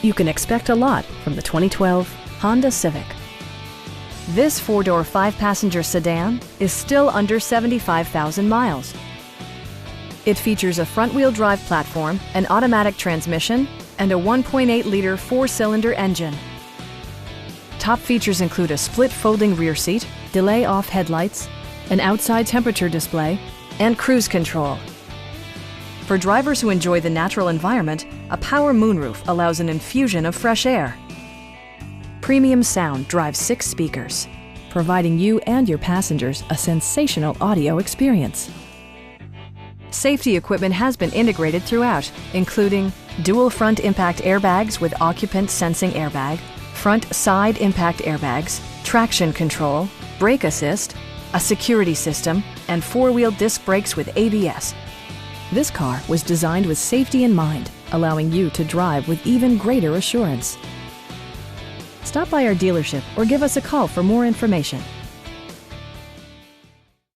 You can expect a lot from the 2012 Honda Civic. This four-door, five-passenger sedan is still under 75,000 miles. It features a front-wheel drive platform, an automatic transmission, and a 1.8-liter four-cylinder engine. Top features include a split folding rear seat, delay-off headlights, an outside temperature display, and cruise control. For drivers who enjoy the natural environment, a power moonroof allows an infusion of fresh air. Premium sound drives 6 speakers, providing you and your passengers a sensational audio experience. Safety equipment has been integrated throughout, including dual front impact airbags with occupant sensing airbag, front side impact airbags, traction control, brake assist, a security system, and four-wheel disc brakes with ABS. This car was designed with safety in mind, allowing you to drive with even greater assurance. Stop by our dealership or give us a call for more information.